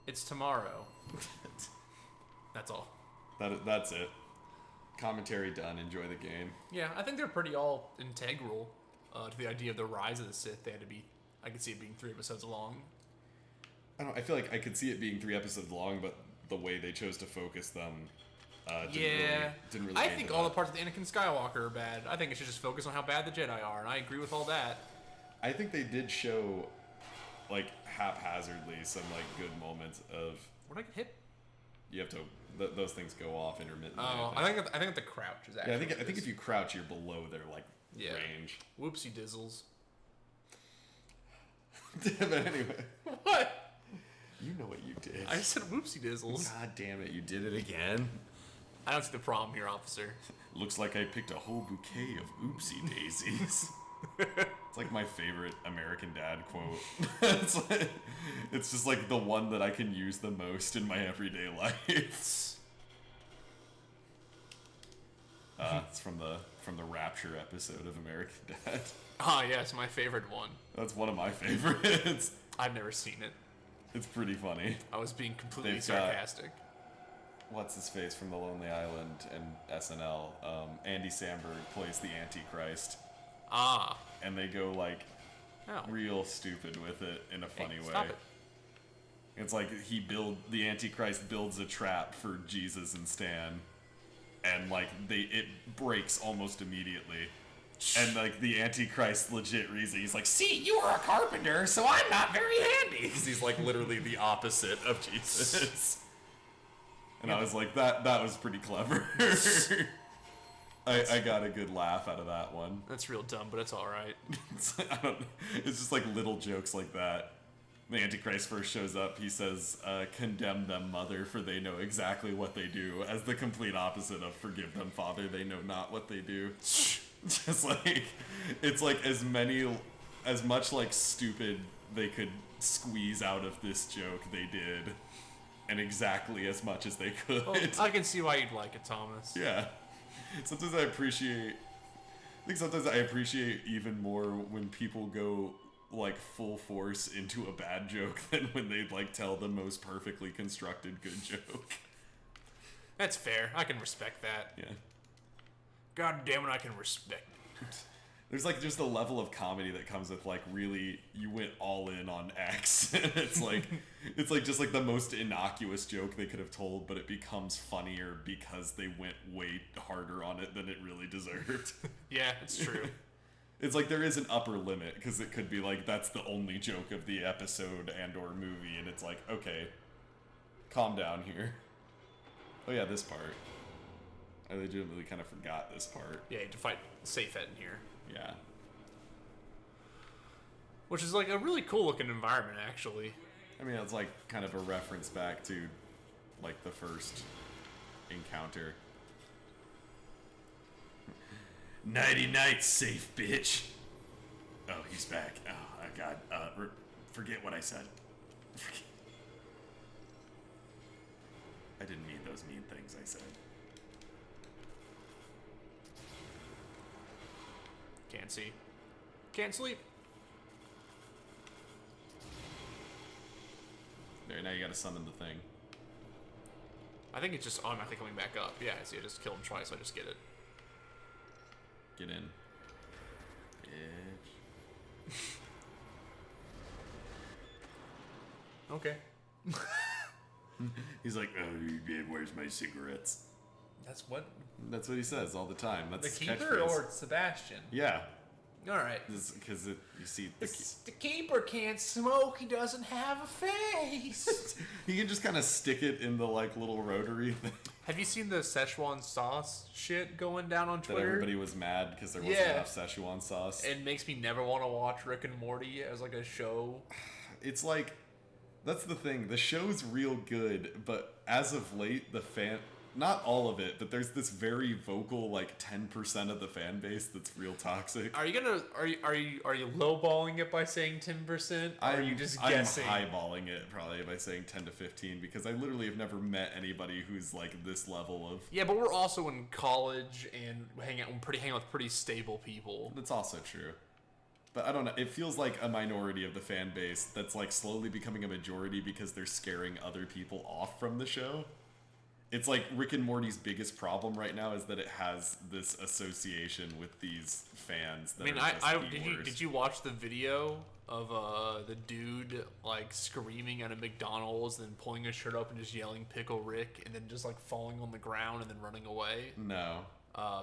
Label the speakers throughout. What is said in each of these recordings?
Speaker 1: It's tomorrow. That's all.
Speaker 2: That's it. Commentary done. Enjoy the game.
Speaker 1: Yeah, I think they're pretty all integral to the idea of the rise of the Sith. They had to be. I could see it being 3 episodes long.
Speaker 2: I feel like I could see it being 3 episodes long, but the way they chose to focus them didn't really
Speaker 1: I
Speaker 2: aid
Speaker 1: think
Speaker 2: to
Speaker 1: all
Speaker 2: that.
Speaker 1: the parts of the Anakin Skywalker are bad. I think it should just focus on how bad the Jedi are, and I agree with all that.
Speaker 2: I think they did show, like, haphazardly some, like, good moments of...
Speaker 1: What did I get hit?
Speaker 2: You have to... those things go off intermittently.
Speaker 1: Oh, I think the crouch is actually.
Speaker 2: Yeah, I think if you crouch, you're below their, like, range.
Speaker 1: Whoopsie dizzles.
Speaker 2: But anyway...
Speaker 1: What?
Speaker 2: You know what you did.
Speaker 1: I said whoopsie dizzles.
Speaker 2: God damn it, you did it again.
Speaker 1: I don't see the problem here, officer.
Speaker 2: Looks like I picked a whole bouquet of oopsie daisies. It's like my favorite American Dad quote. It's just like the one that I can use the most in my everyday life. It's from the Rapture episode of American Dad.
Speaker 1: Ah, yeah, it's my favorite one.
Speaker 2: That's one of my favorites.
Speaker 1: I've never seen it.
Speaker 2: It's pretty funny.
Speaker 1: I was being completely
Speaker 2: They've got-
Speaker 1: sarcastic.
Speaker 2: What's his face from The Lonely Island and SNL? Andy Samberg plays the Antichrist,
Speaker 1: Ah.
Speaker 2: and they go like
Speaker 1: Oh.
Speaker 2: real stupid with it in a funny way.
Speaker 1: Stop it.
Speaker 2: It's like the Antichrist builds a trap for Jesus and Stan, and like it breaks almost immediately. And like the Antichrist legit reason, he's like, "See, you are a carpenter, so I'm not very handy." Because he's like literally the opposite of Jesus. And I was like, that was pretty clever. I got a good laugh out of that one.
Speaker 1: That's real dumb, but it's alright.
Speaker 2: It's just like little jokes like that. The Antichrist first shows up, he says, "Condemn them, mother, for they know exactly what they do," as the complete opposite of "Forgive them, father, they know not what they do." Just like, it's like as much like stupid they could squeeze out of this joke, they did, and exactly as much as they could.
Speaker 1: Well, I can see why you'd like it, Thomas.
Speaker 2: Yeah. Sometimes I appreciate even more when people go like full force into a bad joke than when they like tell the most perfectly constructed good joke.
Speaker 1: That's fair. I can respect that.
Speaker 2: Yeah.
Speaker 1: God damn it, I can respect it.
Speaker 2: There's like just a level of comedy that comes with like really you went all in on X. it's like just like the most innocuous joke they could have told, but it becomes funnier because they went way harder on it than it really deserved.
Speaker 1: Yeah, it's true.
Speaker 2: It's like there is an upper limit because it could be like that's the only joke of the episode and or movie, and it's like, okay, calm down here. Oh yeah, this part. I legitimately kind of forgot this part.
Speaker 1: Yeah, you have to fight Safet in here.
Speaker 2: Yeah.
Speaker 1: Which is like a really cool looking environment, actually.
Speaker 2: I mean, it's like kind of a reference back to like the first encounter. Nighty night, safe bitch. Oh, he's back. Oh, I got. Forget what I said. I didn't mean those mean things I said.
Speaker 1: Can't see. Can't sleep.
Speaker 2: There, now you gotta summon the thing.
Speaker 1: I think it's just automatically coming back up. Yeah, I see. I just killed him twice, so I just get it.
Speaker 2: Get in. Bitch.
Speaker 1: Okay.
Speaker 2: He's like, "Oh, where's my cigarettes?"
Speaker 1: That's what?
Speaker 2: That's what he says all the time. That's
Speaker 1: The
Speaker 2: his
Speaker 1: Keeper
Speaker 2: catchphrase.
Speaker 1: or Sebastian?
Speaker 2: Yeah,
Speaker 1: Alright.
Speaker 2: because you see
Speaker 1: The Keeper can't smoke. He doesn't have a face.
Speaker 2: he can just kind of stick it in the like little rotary thing.
Speaker 1: Have you seen the Szechuan sauce shit going down on
Speaker 2: That
Speaker 1: Twitter?
Speaker 2: everybody was mad because there wasn't
Speaker 1: Yeah.
Speaker 2: enough Szechuan sauce.
Speaker 1: It makes me never want to watch Rick and Morty as like a show.
Speaker 2: It's like, that's the thing. The show's real good, but as of late, not all of it, but there's this very vocal like 10% of the fan base that's real toxic.
Speaker 1: Are you lowballing it by saying 10%? Or are you just guessing?
Speaker 2: I'm highballing it probably by saying 10 to 15 because I literally have never met anybody who's like this level of.
Speaker 1: Yeah, but we're also in college and hang out with pretty stable people.
Speaker 2: That's also true. But I don't know. It feels like a minority of the fan base that's like slowly becoming a majority because they're scaring other people off from the show. It's like Rick and Morty's biggest problem right now is that it has this association with these fans. That
Speaker 1: I mean,
Speaker 2: are just the
Speaker 1: did
Speaker 2: worst.
Speaker 1: you watch the video of the dude like screaming at a McDonald's, then pulling his shirt up and just yelling "Pickle Rick," and then just like falling on the ground and then running away?
Speaker 2: No.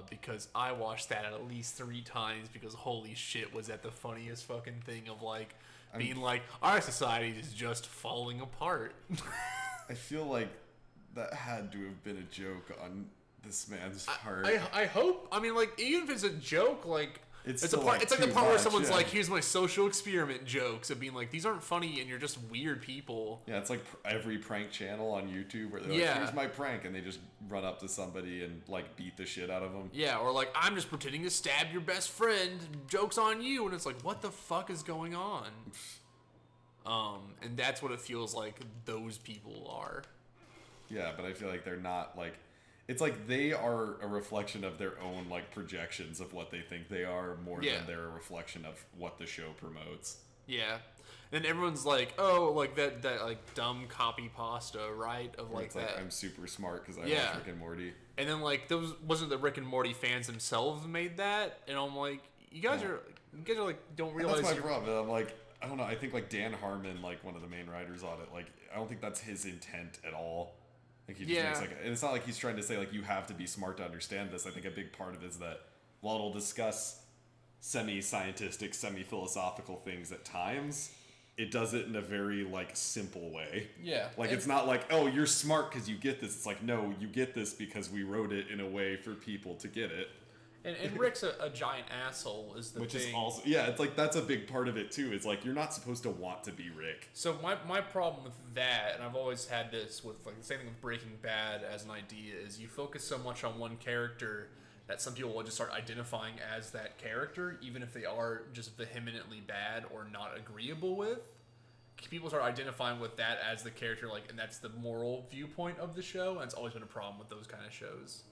Speaker 1: Because I watched that at least 3 times because holy shit was that the funniest fucking thing of like being like our society is just falling apart.
Speaker 2: I feel like that had to have been a joke on this man's part.
Speaker 1: I hope. I mean, like even if it's a joke, like
Speaker 2: It's
Speaker 1: a
Speaker 2: still,
Speaker 1: part.
Speaker 2: like,
Speaker 1: It's like the
Speaker 2: too
Speaker 1: part where
Speaker 2: much,
Speaker 1: someone's
Speaker 2: yeah.
Speaker 1: like, "Here's my social experiment jokes," of being like, "These aren't funny, and you're just weird people."
Speaker 2: Yeah, it's like every prank channel on YouTube where they're
Speaker 1: Yeah.
Speaker 2: like, "Here's my prank," and they just run up to somebody and like beat the shit out of them.
Speaker 1: Yeah, or like I'm just pretending to stab your best friend. Joke's on you, and it's like, what the fuck is going on? And that's what it feels like those people are.
Speaker 2: Yeah, but I feel like they're not like. It's like they are a reflection of their own like projections of what they think they are more
Speaker 1: Yeah.
Speaker 2: than they're a reflection of what the show promotes.
Speaker 1: Yeah. And everyone's like, oh, like that like dumb copy pasta, right? Of
Speaker 2: Where
Speaker 1: like
Speaker 2: it's
Speaker 1: that.
Speaker 2: like I'm super smart because I
Speaker 1: Yeah.
Speaker 2: watch Rick and Morty.
Speaker 1: And then like those wasn't the Rick and Morty fans themselves made that, and I'm like, you guys are like don't
Speaker 2: And
Speaker 1: realize
Speaker 2: that's my
Speaker 1: you're-
Speaker 2: problem. I'm like, I don't know. I think like Dan Harmon, like one of the main writers on it, like I don't think that's his intent at all. Like he just
Speaker 1: Yeah.
Speaker 2: makes like, and it's not like he's trying to say like you have to be smart to understand this. I think a big part of it is that while it'll discuss semi-scientific, semi-philosophical things at times, it does it in a very like simple way.
Speaker 1: Yeah.
Speaker 2: Like
Speaker 1: And-
Speaker 2: it's not like, oh, you're smart because you get this. It's like, no, you get this because we wrote it in a way for people to get it.
Speaker 1: And Rick's a giant asshole is the
Speaker 2: Which
Speaker 1: thing.
Speaker 2: is also, yeah, it's like that's a big part of it too. It's like you're not supposed to want to be Rick.
Speaker 1: So my problem with that, and I've always had this with like the same thing with Breaking Bad as an idea, is you focus so much on one character that some people will just start identifying as that character, even if they are just vehemently bad or not agreeable with. People start identifying with that as the character, like, and that's the moral viewpoint of the show, and it's always been a problem with those kind of shows.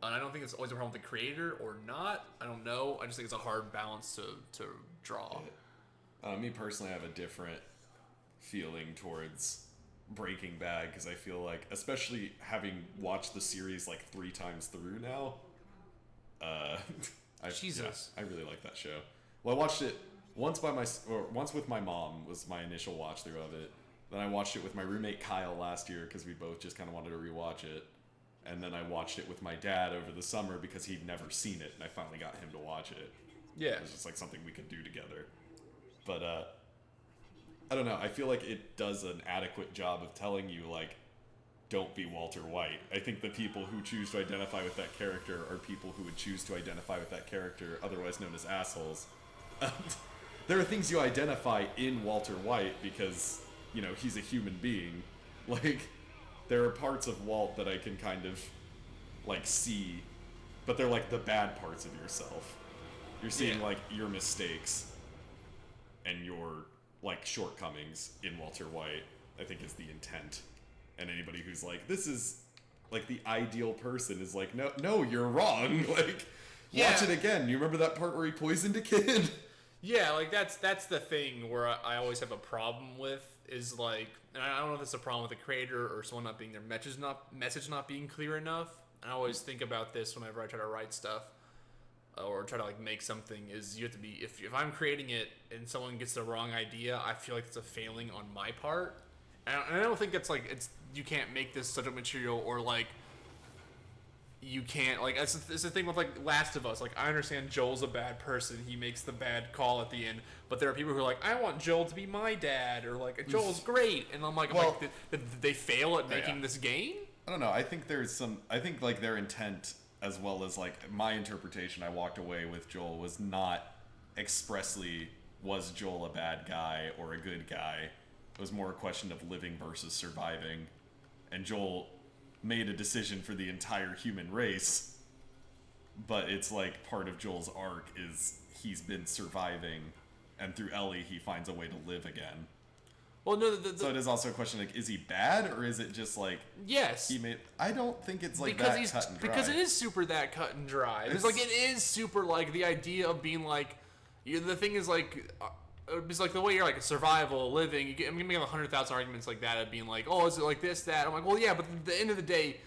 Speaker 1: And I don't think it's always a problem with the creator or not. I don't know. I just think it's a hard balance to draw.
Speaker 2: Me personally, I have a different feeling towards Breaking Bad because I feel like, especially having watched the series like 3 times through now,
Speaker 1: Jesus.
Speaker 2: I really like that show. Well, I watched it once once with my mom was my initial watch through of it. Then I watched it with my roommate Kyle last year because we both just kind of wanted to rewatch it. And then I watched it with my dad over the summer because he'd never seen it, and I finally got him to watch it.
Speaker 1: Yeah.
Speaker 2: It was just like something we could do together. But I don't know. I feel like it does an adequate job of telling you like, don't be Walter White. I think the people who choose to identify with that character are people who would choose to identify with that character, otherwise known as assholes. There are things you identify in Walter White because, you know, he's a human being. Like, there are parts of Walt that I can kind of, like, see, but they're like the bad parts of yourself. You're seeing,
Speaker 1: Yeah.
Speaker 2: like, your mistakes and your, like, shortcomings in Walter White, I think is the intent. And anybody who's like, this is, like, the ideal person is like, no, you're wrong. Like, watch
Speaker 1: Yeah.
Speaker 2: it again. You remember that part where he poisoned a kid?
Speaker 1: Yeah, like that's the thing where I always have a problem with is like, and I don't know if it's a problem with the creator or someone not being their message not being clear enough. And I always think about this whenever I try to write stuff or try to like make something. Is you have to be if I'm creating it and someone gets the wrong idea, I feel like it's a failing on my part. And I don't think it's like it's you can't make this subject material or like. You can't like it's the thing with like Last of Us. Like I understand Joel's a bad person; he makes the bad call at the end. But there are people who are like, I want Joel to be my dad, or like Joel's great, and I'm like,
Speaker 2: Well-
Speaker 1: did they fail at making
Speaker 2: yeah.
Speaker 1: this game?
Speaker 2: I don't know. I think I think like their intent as well as like my interpretation I walked away with Joel was not expressly was Joel a bad guy or a good guy. It was more a question of living versus surviving. And Joel made a decision for the entire human race. But it's like part of Joel's arc is he's been surviving and through Ellie he finds a way to live again.
Speaker 1: Well, no,
Speaker 2: So it is also a question like, is he bad or is it just like
Speaker 1: yes,
Speaker 2: he made? I don't think it's like
Speaker 1: because
Speaker 2: that
Speaker 1: he's
Speaker 2: cut and dry.
Speaker 1: because it is super that cut and dry. It's like it is super like the idea of being like, The thing is like. It's like the way you're like survival, living. I'm gonna make 100,000 arguments like that of being like, oh, is it like this, that? I'm like, well, yeah, but at the end of the day,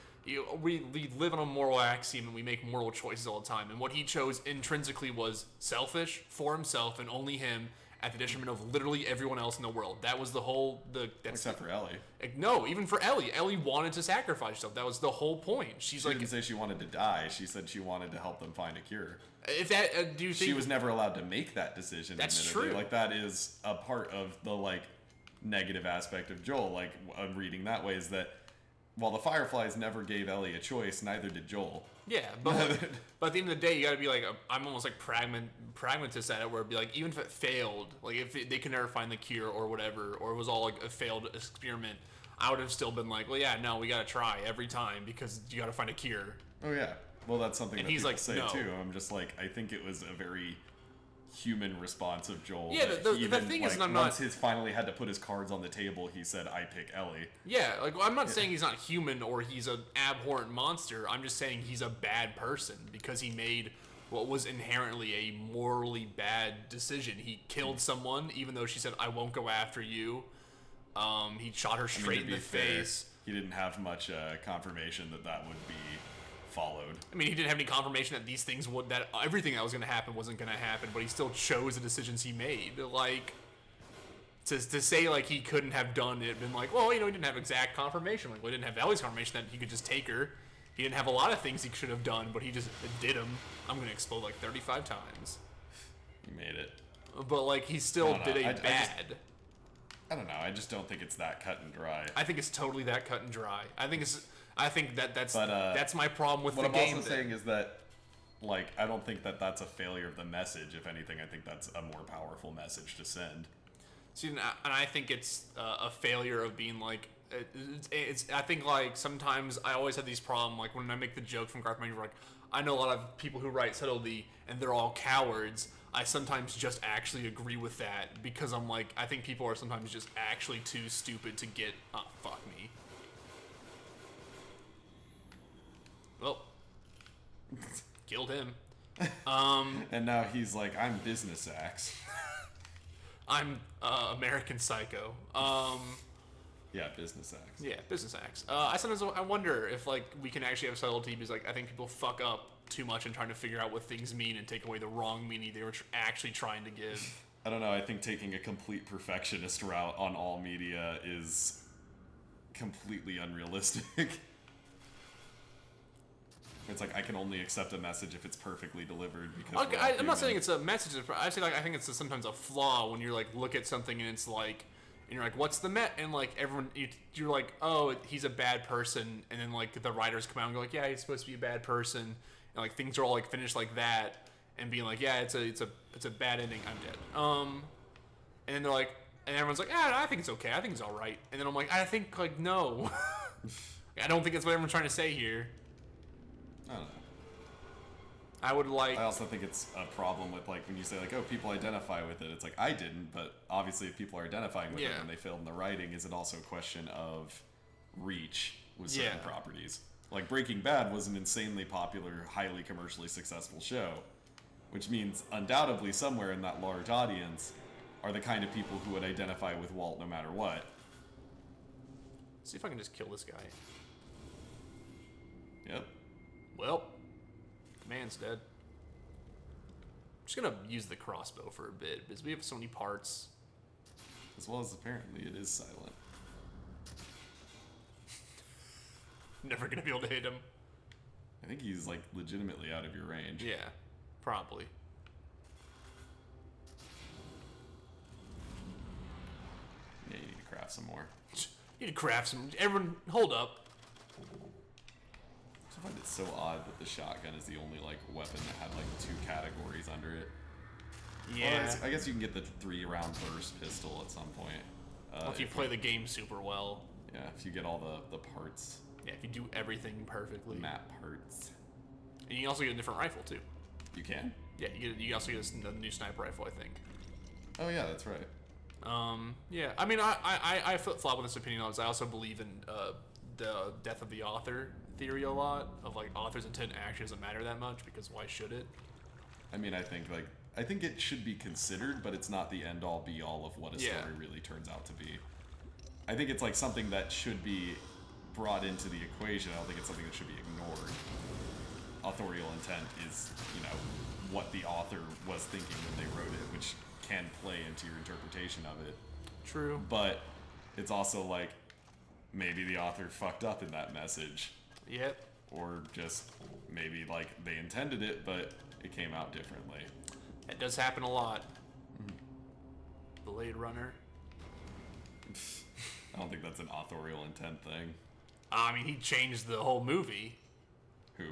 Speaker 1: we live on a moral axiom and we make moral choices all the time. And what he chose intrinsically was selfish for himself and only him, at the detriment of literally everyone else in the world. That was the whole
Speaker 2: Except for Ellie.
Speaker 1: No, even for Ellie. Ellie wanted to sacrifice herself. That was the whole point. She
Speaker 2: didn't say she wanted to die. She said she wanted to help them find a cure.
Speaker 1: If that, do you think
Speaker 2: she was never allowed to make that decision?
Speaker 1: That's
Speaker 2: admittedly.
Speaker 1: true.
Speaker 2: Like that is a part of the like negative aspect of Joel. Like I'm reading that way is that while the Fireflies never gave Ellie a choice, neither did Joel.
Speaker 1: Yeah, but at the end of the day, you gotta be like, I'm almost like pragmatist at it, where it'd be like, even if it failed, like if they can never find the cure or whatever, or it was all like a failed experiment, I would have still been like, well, yeah, no, we gotta try every time because you gotta find a cure.
Speaker 2: Oh yeah, well that's something
Speaker 1: and
Speaker 2: that
Speaker 1: he's
Speaker 2: people
Speaker 1: like,
Speaker 2: say
Speaker 1: no.
Speaker 2: too. I'm just like, I think it was a very human response of Joel.
Speaker 1: Yeah, the
Speaker 2: even,
Speaker 1: thing
Speaker 2: like,
Speaker 1: is, I'm
Speaker 2: once
Speaker 1: not.
Speaker 2: His finally had to put his cards on the table, he said, "I pick Ellie."
Speaker 1: Yeah, like I'm not saying he's not human or he's an abhorrent monster. I'm just saying he's a bad person because he made what was inherently a morally bad decision. He killed someone, even though she said, "I won't go after you." He shot her straight in the face.
Speaker 2: He didn't have much confirmation that would be followed.
Speaker 1: I mean, he didn't have any confirmation that these things would, that everything that was going to happen wasn't going to happen, but he still chose the decisions he made. Like, to say, like, he couldn't have done it, been like, well, he didn't have exact confirmation. Like, well, he didn't have Ellie's confirmation that he could just take her. He didn't have a lot of things he should have done, but he just did them. I'm going to explode like 35 times.
Speaker 2: He made it.
Speaker 1: But, like, he still did a bad.
Speaker 2: I don't know. I just don't think it's that cut and dry.
Speaker 1: I think it's totally that cut and dry. I think that's my problem with the game.
Speaker 2: What I'm also saying is that, like, I don't think that that's a failure of the message. If anything, I think that's a more powerful message to send.
Speaker 1: See, and I think it's a failure of being like, I think like sometimes I always have these problems, like when I make the joke from Garth Marenghi, like, I know a lot of people who write subtlety and they're all cowards. I sometimes just actually agree with that because I'm like, I think people are sometimes just actually too stupid to get, fuck me. Well, killed him.
Speaker 2: And now he's like, I'm Business Axe.
Speaker 1: I'm American Psycho.
Speaker 2: Yeah, Business Axe.
Speaker 1: Yeah, Business Axe. I wonder if like we can actually have subtlety because like I think people fuck up too much in trying to figure out what things mean and take away the wrong meaning they were actually trying to give.
Speaker 2: I don't know. I think taking a complete perfectionist route on all media is completely unrealistic. It's like I can only accept a message if it's perfectly delivered because
Speaker 1: I'm not saying it's a message. I say like I think it's sometimes a flaw when you're like look at something and it's like and you're like what's the and like everyone you're like oh he's a bad person and then like the writers come out and go like yeah he's supposed to be a bad person and like things are all like finished like that and being like yeah it's a bad ending I'm dead and then they're like and everyone's like yeah I think it's okay I think it's all right and then I'm like I think like no I don't think that's what everyone's trying to say here.
Speaker 2: I don't know. I also think it's a problem with like when you say like, oh, people identify with it. It's like I didn't, but obviously if people are identifying with it when they failed in the writing, is it also a question of reach with certain properties? Like Breaking Bad was an insanely popular, highly commercially successful show, which means undoubtedly somewhere in that large audience are the kind of people who would identify with Walt no matter what.
Speaker 1: See if I can just kill this guy.
Speaker 2: Yep.
Speaker 1: Well, the man's dead. I'm just gonna use the crossbow for a bit because we have so many parts.
Speaker 2: As well as apparently it is silent.
Speaker 1: Never gonna be able to hit him.
Speaker 2: I think he's like legitimately out of your range.
Speaker 1: Yeah, probably.
Speaker 2: Yeah, you need to craft some more.
Speaker 1: You need to craft some. Everyone, hold up.
Speaker 2: I find it so odd that the shotgun is the only like weapon that had like 2 categories under it.
Speaker 1: Yeah.
Speaker 2: Well, I guess you can get the 3-round burst pistol at some point.
Speaker 1: Well, if you play the game super well.
Speaker 2: Yeah, if you get all the parts.
Speaker 1: Yeah, if you do everything perfectly.
Speaker 2: Map parts.
Speaker 1: And you can also get a different rifle too.
Speaker 2: You can?
Speaker 1: Yeah, you also get a new sniper rifle, I think.
Speaker 2: Oh yeah, that's right.
Speaker 1: Yeah, I mean, I flip-flop with this opinion. I also believe in the death of the author theory a lot, of like author's intent actually doesn't matter that much because why should it?
Speaker 2: I mean, I think like I think it should be considered, but it's not the end all be all of what a
Speaker 1: Yeah.
Speaker 2: story really turns out to be. I think it's like something that should be brought into the equation. I don't think it's something that should be ignored. Authorial intent is, what the author was thinking when they wrote it, which can play into your interpretation of it.
Speaker 1: True.
Speaker 2: But it's also like maybe the author fucked up in that message,
Speaker 1: Yep.
Speaker 2: or just maybe like they intended it, but it came out differently.
Speaker 1: It does happen a lot. Blade Runner.
Speaker 2: I don't think that's an authorial intent thing.
Speaker 1: I mean, he changed the whole movie.
Speaker 2: Who?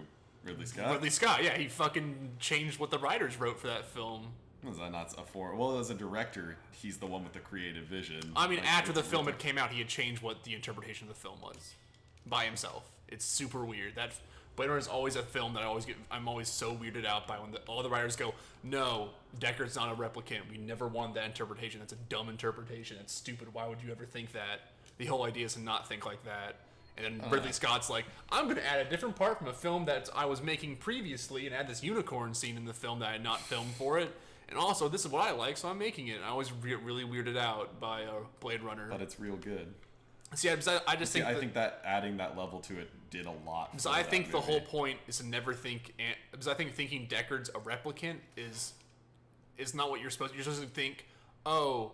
Speaker 2: Ridley Scott?
Speaker 1: Ridley Scott, yeah, he fucking changed what the writers wrote for that film.
Speaker 2: Was that not a for? Well, as a director, he's the one with the creative vision.
Speaker 1: I mean,
Speaker 2: Like,
Speaker 1: after the
Speaker 2: it's
Speaker 1: film
Speaker 2: really-
Speaker 1: had came out, he had changed what the interpretation of the film was by himself. It's super weird. That Blade Runner is always a film that I'm always so weirded out by when all the writers go, no, Deckard's not a replicant. We never wanted that interpretation. That's a dumb interpretation. That's stupid. Why would you ever think that? The whole idea is to not think like that. And then Ridley Scott's like, I'm going to add a different part from a film that I was making previously and add this unicorn scene in the film that I had not filmed for it. And also, this is what I like, so I'm making it. And I always get really weirded out by Blade Runner.
Speaker 2: But it's real good.
Speaker 1: See, I just think
Speaker 2: I think that adding that level to it did a lot.
Speaker 1: because
Speaker 2: for
Speaker 1: I
Speaker 2: that
Speaker 1: think the
Speaker 2: movie.
Speaker 1: whole point is to never think. Because I think thinking Deckard's a replicant is not what you're supposed. You're supposed to think, oh,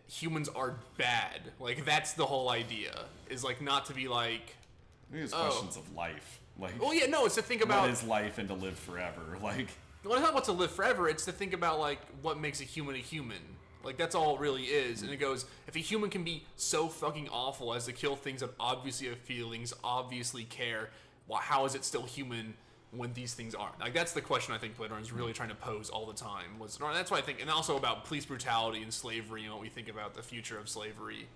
Speaker 1: humans are bad. Like that's the whole idea. Is like not to be like.
Speaker 2: I think it's questions of life. Like,
Speaker 1: Well, yeah, no, it's to think about.
Speaker 2: what is life and to live forever? Like,
Speaker 1: Well, it's not what to live forever. It's to think about like what makes a human. Like that's all it really is. And it goes, if a human can be so fucking awful as to kill things that obviously have feelings, obviously care, well, how is it still human when these things aren't? Like that's the question I think Blade Runner is really trying to pose all the time. That's why I think, and also about police brutality and slavery and what we think about the future of slavery.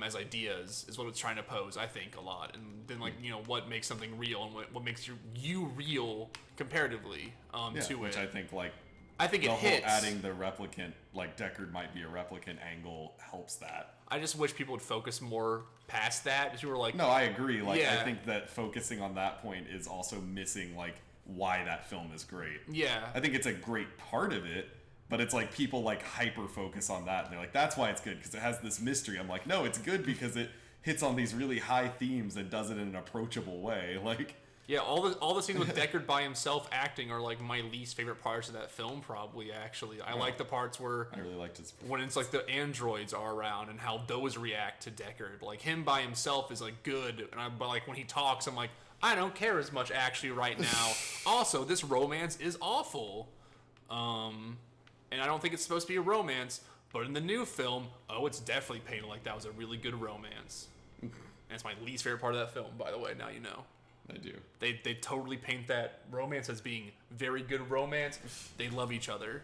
Speaker 1: As ideas is what it's trying to pose, I think, a lot, and then like what makes something real and what makes you real comparatively to
Speaker 2: which
Speaker 1: it.
Speaker 2: I think like
Speaker 1: I think
Speaker 2: the
Speaker 1: it
Speaker 2: whole
Speaker 1: hits.
Speaker 2: adding the replicant, like Deckard might be a replicant angle helps that.
Speaker 1: I just wish people would focus more past that. Because you were like,
Speaker 2: No, I agree. Like,
Speaker 1: Yeah.
Speaker 2: I think that focusing on that point is also missing like why that film is great.
Speaker 1: yeah,
Speaker 2: I think it's a great part of it, but it's like people like hyper focus on that and they're like, that's why it's good because it has this mystery. I'm like, no, it's good because it hits on these really high themes and does it in an approachable way. Like,
Speaker 1: yeah. All the scenes with Deckard by himself acting are like my least favorite parts of that film. Probably actually, I like the parts where
Speaker 2: I really liked his.
Speaker 1: when it's like the androids are around and how those react to Deckard. Like him by himself is like good, but like when he talks, I'm like, I don't care as much actually right now. Also, this romance is awful. And I don't think it's supposed to be a romance, but in the new film, it's definitely painted like that was a really good romance. And it's my least favorite part of that film, by the way, now you know.
Speaker 2: I do.
Speaker 1: They totally paint that romance as being very good romance. They love each other.